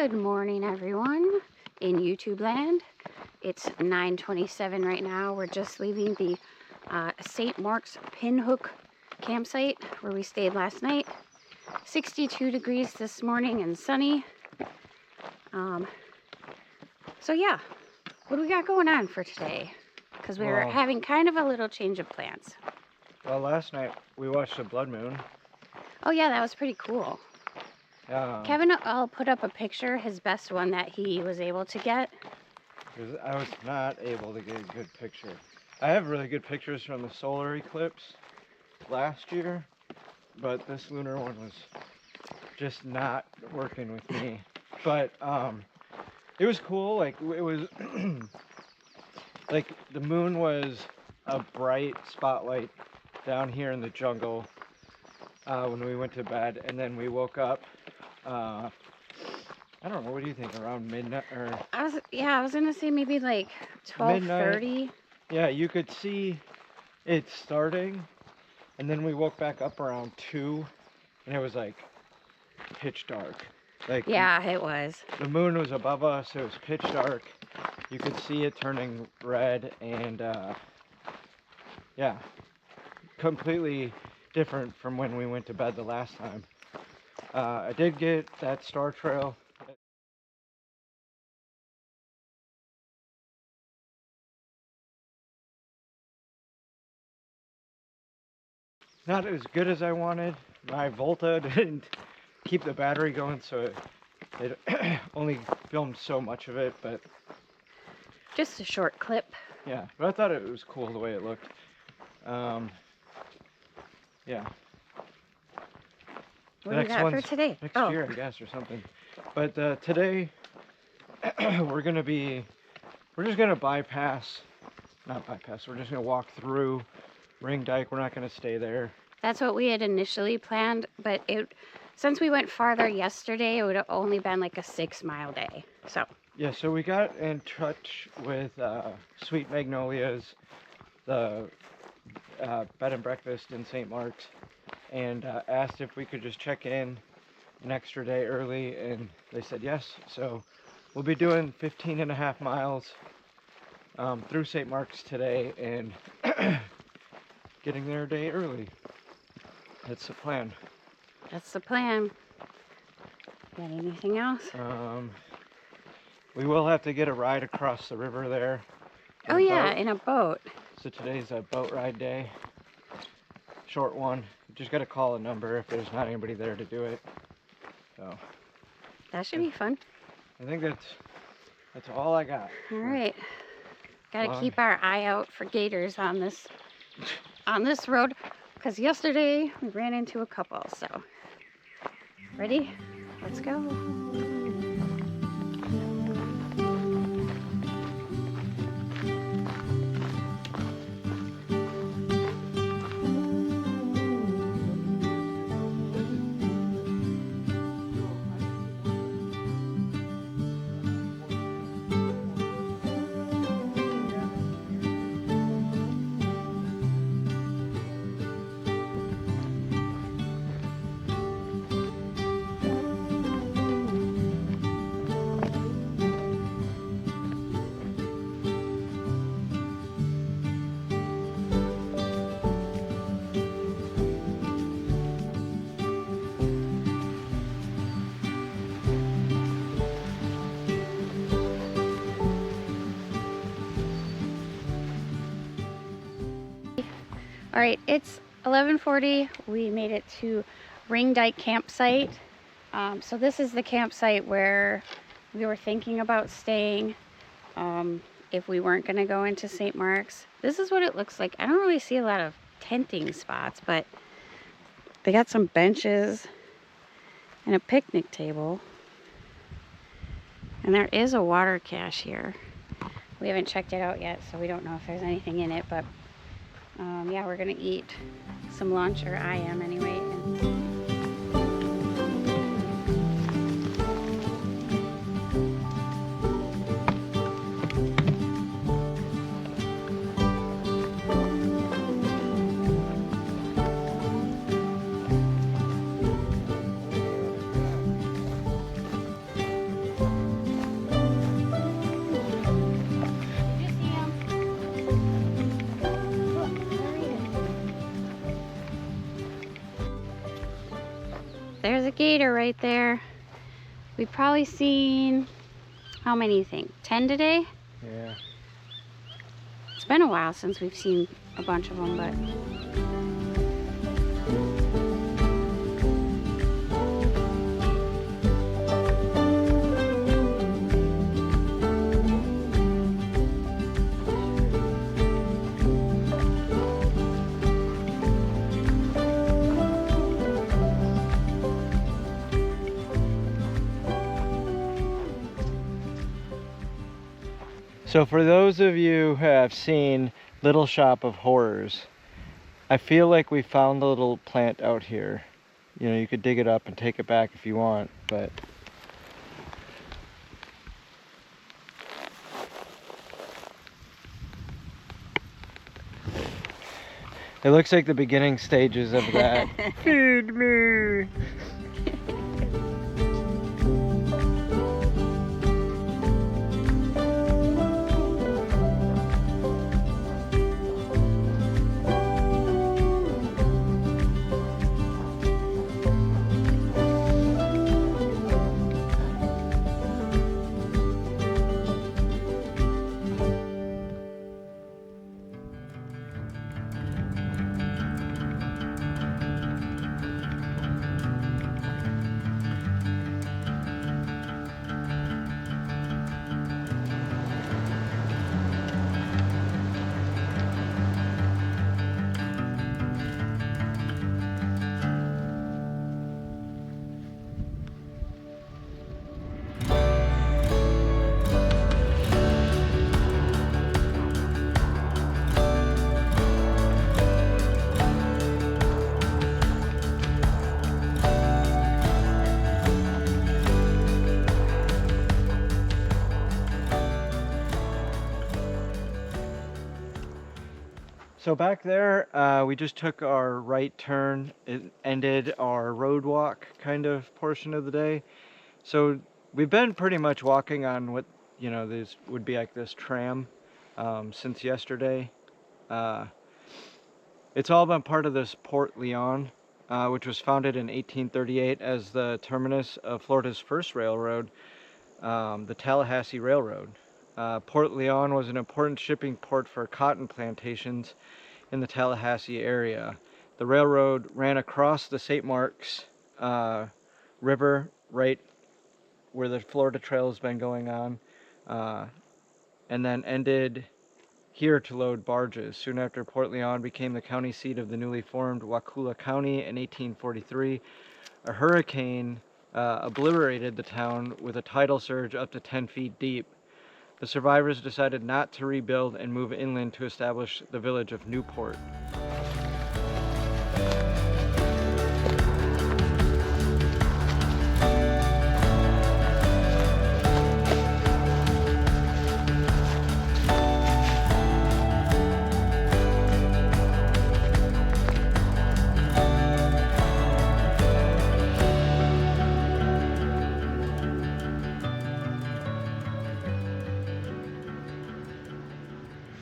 Good morning, everyone in YouTube land. It's 9:27 right now. We're just leaving the St. Mark's Pinhook campsite where we stayed last night. 62 degrees this morning and sunny. So yeah, what do we got going on for today? Because we were having kind of a little change of plans. Well, last night we watched a blood moon. Oh yeah, that was pretty cool. Kevin, I'll put up a picture, his best one that he was able to get. Because I was not able to get a good picture. I have really good pictures from the solar eclipse last year, but this lunar one was just not working with me. But it was cool. Like it was like the moon was a bright spotlight down here in the jungle when we went to bed, and then we woke up. I don't know. What do you think? Around midnight or? I was gonna say maybe like 12:30. Yeah, you could see it starting, and then we woke back up around 2, and it was like pitch dark. Like yeah, it was. The moon was above us. It was pitch dark. You could see it turning red, and yeah, completely different from when we went to bed the last time. I did get that star trail. Not as good as I wanted. My Volta didn't keep the battery going, so it only filmed so much of it, but just a short clip. Yeah, but I thought it was cool the way it looked. Yeah. What do we got for today? Next year, I guess, or something. But today, we're just gonna we're just gonna walk through Ring Dyke. We're not gonna stay there. That's what we had initially planned, but since we went farther yesterday, it would have only been like a 6-mile day. So yeah, so we got in touch with Sweet Magnolia's, the bed and breakfast in St. Mark's, and asked if we could just check in an extra day early, and they said yes. So we'll be doing 15.5 miles through St. Mark's today and getting there a day early. That's the plan. That's the plan. Got anything else? We will have to get a ride across the river there. Oh yeah, in a boat. So today's a boat ride day. Short one. Just got to call a number if there's not anybody there to do it. So that should be fun. I think that's all I got. All right. Got to keep our eye out for gators on this road, because yesterday we ran into a couple. So ready? Let's go. All right, it's 11:40. We made it to Ring Dyke campsite. So this is the campsite where we were thinking about staying if we weren't going to go into St. Mark's. This is what it looks like. I don't really see a lot of tenting spots, but they got some benches and a picnic table. And there is a water cache here. We haven't checked it out yet, so we don't know if there's anything in it, but yeah, we're gonna eat some lunch, or I am anyway. there's a gator right there. We've probably seen, how many you think? 10 today? Yeah. It's been a while since we've seen a bunch of them, but. So for those of you who have seen Little Shop of Horrors, I feel like we found the little plant out here. You know, you could dig it up and take it back if you want, but it looks like the beginning stages of that. Feed me! So back there, we just took our right turn. It ended our road walk kind of portion of the day. So we've been pretty much walking on what, you know, this would be like this tram since yesterday. It's all been part of this Port Leon, which was founded in 1838 as the terminus of Florida's first railroad, the Tallahassee Railroad. Port Leon was an important shipping port for cotton plantations in the Tallahassee area. The railroad ran across the St. Marks River, right where the Florida Trail has been going on, and then ended here to load barges. Soon after Port Leon became the county seat of the newly formed Wakulla County in 1843, a hurricane obliterated the town with a tidal surge up to 10 feet deep. The survivors decided not to rebuild and move inland to establish the village of Newport.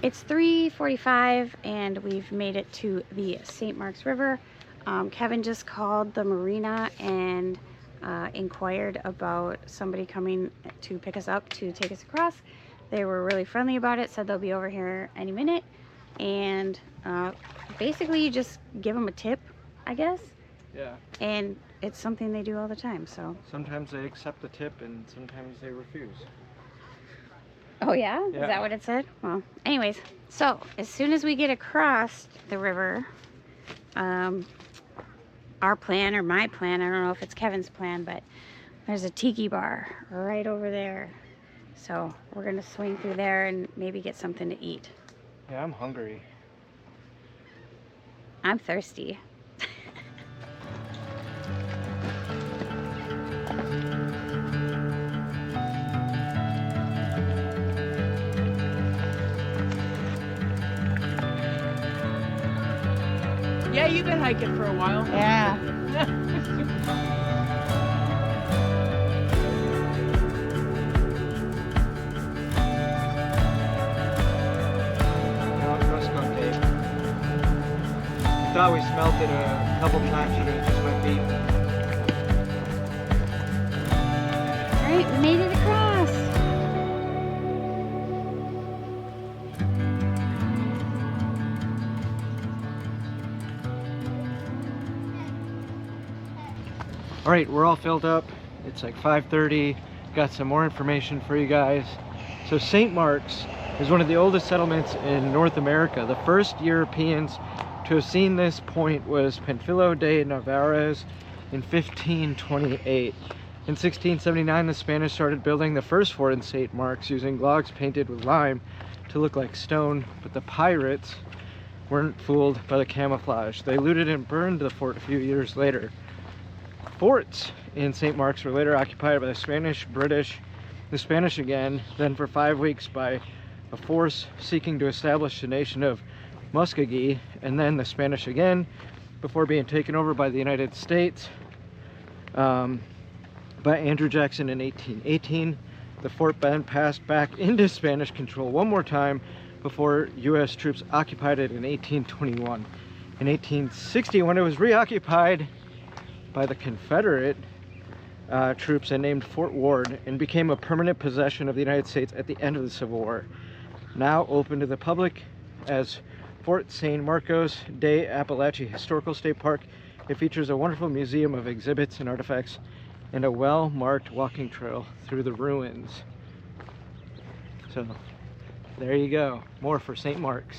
It's 3:45 and we've made it to the St. Marks River. Kevin just called the marina and inquired about somebody coming to pick us up to take us across. They were really friendly about it, said they'll be over here any minute, and basically you just give them a tip, I guess. Yeah. And it's something they do all the time, so. Sometimes they accept the tip and sometimes they refuse. Oh yeah? Yeah. Is that what it said? Well, anyways, so as soon as we get across the river, our plan, or my plan, I don't know if it's Kevin's plan, but there's a tiki bar right over there. So we're gonna swing through there and maybe get something to eat. Yeah, I'm hungry. I'm thirsty. Yeah, you've been hiking for a while. Yeah. Thought we smelled it a couple times and it just went deep. right, we made it across. All right, we're all filled up. It's like 5:30. Got some more information for you guys. So St. Mark's is one of the oldest settlements in North America. The first Europeans to have seen this point was Panfilo de Narvaez in 1528. In 1679, the Spanish started building the first fort in St. Mark's using logs painted with lime to look like stone, but the pirates weren't fooled by the camouflage. They looted and burned the fort a few years later. Forts in St. Mark's were later occupied by the Spanish, British, the Spanish again, then for 5 weeks by a force seeking to establish the nation of Muskogee, and then the Spanish again, before being taken over by the United States by Andrew Jackson in 1818. The fort then passed back into Spanish control one more time before U.S. troops occupied it in 1821. In 1861, it was reoccupied by the Confederate troops and named Fort Ward, and became a permanent possession of the United States at the end of the Civil War. Now open to the public as Fort San Marcos de Apalache Historical State Park. It features a wonderful museum of exhibits and artifacts and a well-marked walking trail through the ruins. So there you go, more for St. Mark's.